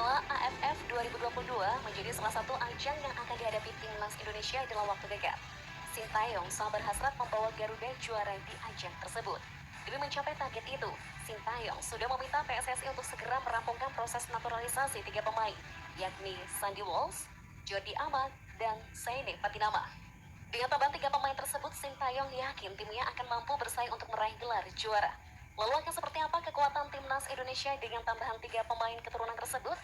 Piala AFF 2022 menjadi salah satu ajang yang akan dihadapi timnas Indonesia dalam waktu dekat. Sintayong sangat berhasrat membawa Garuda juara di ajang tersebut. Demi mencapai target itu, Sintayong sudah meminta PSSI untuk segera merampungkan proses naturalisasi 3 pemain, yakni Sandy Walsh, Jordi Amat, dan Saine Patinama. Dengan tambahan 3 pemain tersebut, Sintayong yakin timnya akan mampu bersaing untuk meraih gelar juara. Lalu akan seperti apa kekuatan timnas Indonesia dengan tambahan 3 pemain keturunan tersebut?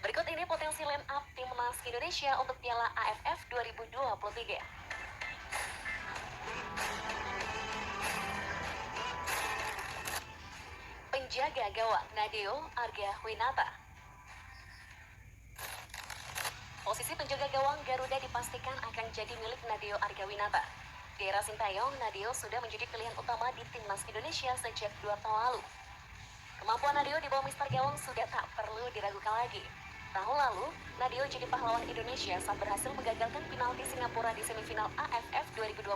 Berikut ini potensi line up timnas Indonesia untuk Piala AFF 2023. Penjaga gawang Nadeo Argawinata. Posisi penjaga gawang Garuda dipastikan akan jadi milik Nadeo Argawinata. Di era Sintayong, Nadeo sudah menjadi pilihan utama di timnas Indonesia sejak 2 tahun lalu. Kemampuan Nadeo di bawah mister gawang sudah tak perlu diragukan lagi. Tahun lalu, Nadeo jadi pahlawan Indonesia saat berhasil menggagalkan penalti Singapura di semifinal AFF 2020.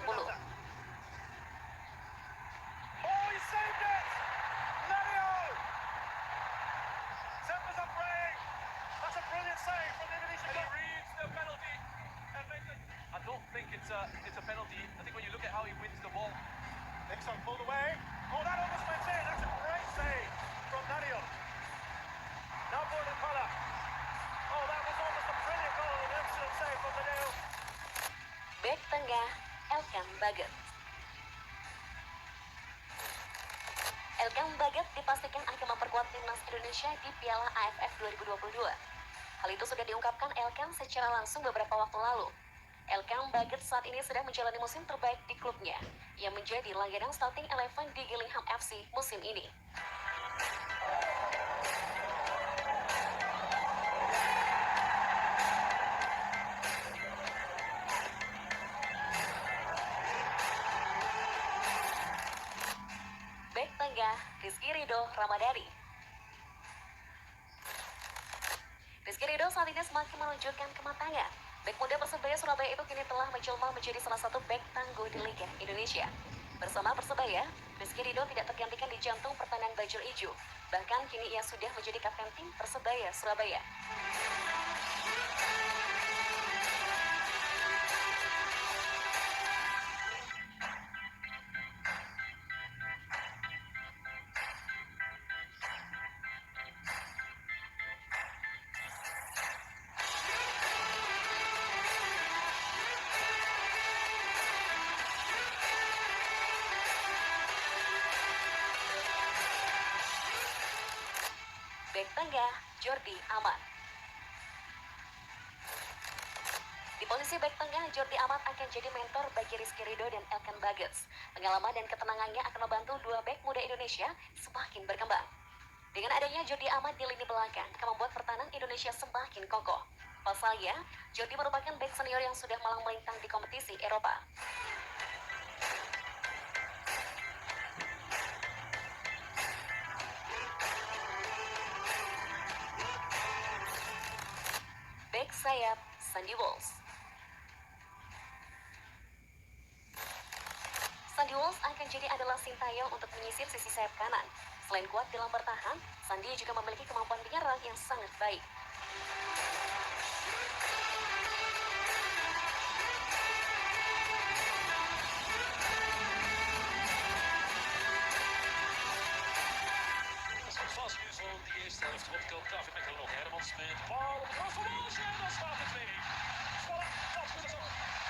I don't think it's a penalty. I think when you look at how he wins the ball. Nixon pulled away. Oh, that almost went in. That's a great save from Daniel. Now Gordon Colour. Oh, that was almost a brilliant goal. An excellent save from Daniel. Bek tengah Elkan Baget. Elkan Baget dipastikan akan memperkuat timnas Indonesia di Piala AFF 2022. Hal itu sudah diungkapkan Elkan secara langsung beberapa waktu lalu. Elkan Baget saat ini sedang menjalani musim terbaik di klubnya, yang menjadi langganan starting 11 di Gillingham FC musim ini. Bek tengah Rizky Ridho Ramadhani. Rizky Ridho saat ini semakin menunjukkan kematangan. Bek muda Persebaya Surabaya itu kini telah menjelma menjadi salah satu bek tangguh di Liga Indonesia. Bersama Persebaya, Rizky Ridho tidak tergantikan di jantung pertahanan Bajul Ijo. Bahkan kini ia sudah menjadi kapten tim Persebaya Surabaya. Bek tengah Jordi Amat. Di posisi bek tengah, Jordi Amat akan jadi mentor bagi Rizky Ridho dan Elkan Baget. Pengalaman dan ketenangannya akan membantu 2 bek muda Indonesia semakin berkembang. Dengan adanya Jordi Amat di lini belakang akan membuat pertahanan Indonesia semakin kokoh. Pasalnya, Jordi merupakan bek senior yang sudah malang melintang di kompetisi Eropa. Bek sayap Sandy Walsh. Sandy Walsh akan jadi adalah Sintayong untuk menyisir sisi sayap kanan. Selain kuat dalam bertahan, Sandy juga memiliki kemampuan menyerang yang sangat baik. Van die eerste helft opkoopt. David met nog Hermans met de bal op het hoofd van Walsh en dan staat het 2. Voilà, dat is het.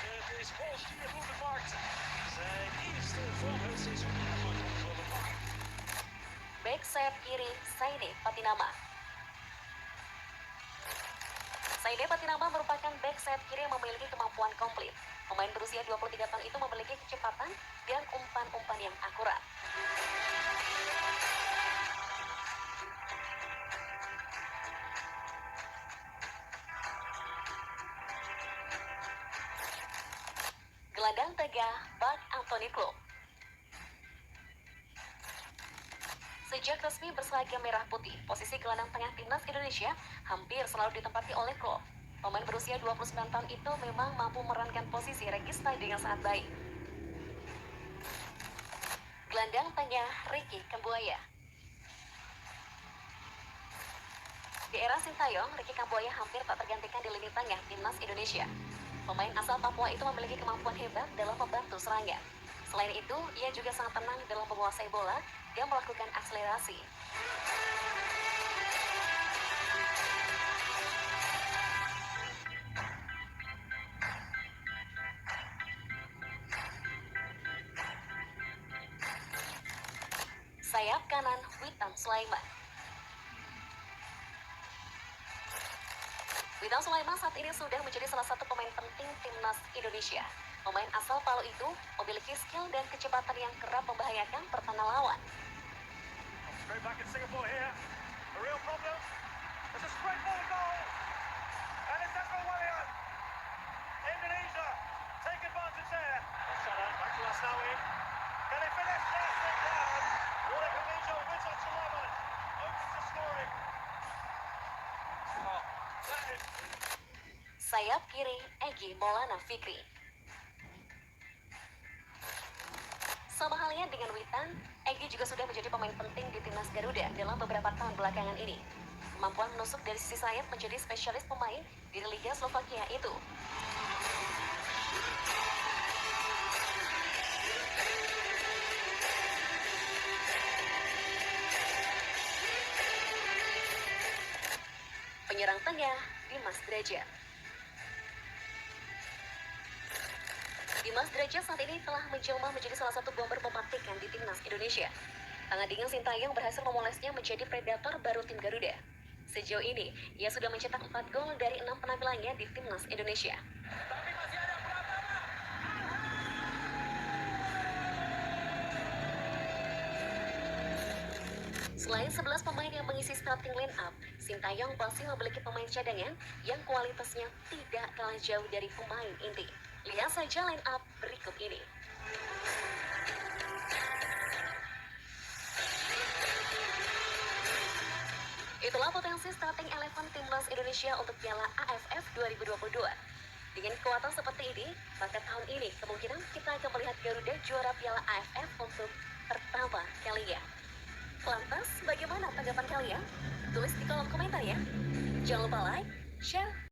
Het is Walsh die het doelpunt maakt. Zijn eerste van het seizoen. Bek sayap kiri Saine Patinama. Saine Patinama merupakan bek sayap kiri yang memiliki kemampuan komplit. Pemain berusia 23 tahun itu memiliki kecepatan dan umpan-umpan yang akurat. Gelandang tengah Bak Anthony Klopp. Sejak resmi berseragam merah putih, posisi gelandang tengah timnas Indonesia hampir selalu ditempati oleh Klopp. Pemain berusia 29 tahun itu memang mampu memerankan posisi regista dengan sangat baik. Gelandang tengah Ricky Kambuaya. Di era Sintayong, Ricky Kambuaya hampir tak tergantikan di lini tengah timnas Indonesia. Pemain asal Papua itu memiliki kemampuan hebat dalam membantu serangan. Selain itu, ia juga sangat tenang dalam menguasai bola dan melakukan akselerasi. Sayap kanan Witan Sulaiman. Witan Sulaiman saat ini sudah menjadi salah satu pemain penting timnas Indonesia. Pemain asal Palu itu memiliki skill dan kecepatan yang kerap membahayakan pertahanan lawan. Straight back in Singapore here. A real problem. There's a straight ball goal. And it's Ezra Walian. Indonesia take advantage there. Shot out back to Asnawi. Can he finish? Yes, they can. What a Indonesia with Witan Sulaiman. Opens the scoring. Oh, that is... Sayap kiri Egy Maulana Fikri. Sama halnya dengan Witan, Egy juga sudah menjadi pemain penting di timnas Garuda dalam beberapa tahun belakangan ini. Kemampuan menusuk dari sisi sayap menjadi spesialis pemain di Liga Slovakia itu. Penyerang tengah Dimas Derajat. Dimas Derajat saat ini telah menjelma menjadi salah satu bomber mematikan di timnas Indonesia. Tangan dingin Sintayong berhasil memolesnya menjadi predator baru tim Garuda. Sejauh ini, ia sudah mencetak 4 gol dari 6 penampilannya di timnas Indonesia. Tapi masih ada Pratama. Selain 11 pemain yang mengisi starting line up, Sintayong masih memiliki pemain cadangan yang kualitasnya tidak kalah jauh dari pemain inti. Lihat saja line up berikut ini. Itulah potensi starting 11 timnas Indonesia untuk Piala AFF 2022. Dengan kekuatan seperti ini, maka tahun ini kemungkinan kita akan melihat Garuda juara Piala AFF untuk pertama kalinya. Lantas, bagaimana tanggapan kalian? Tulis di kolom komentar ya. Jangan lupa like, share,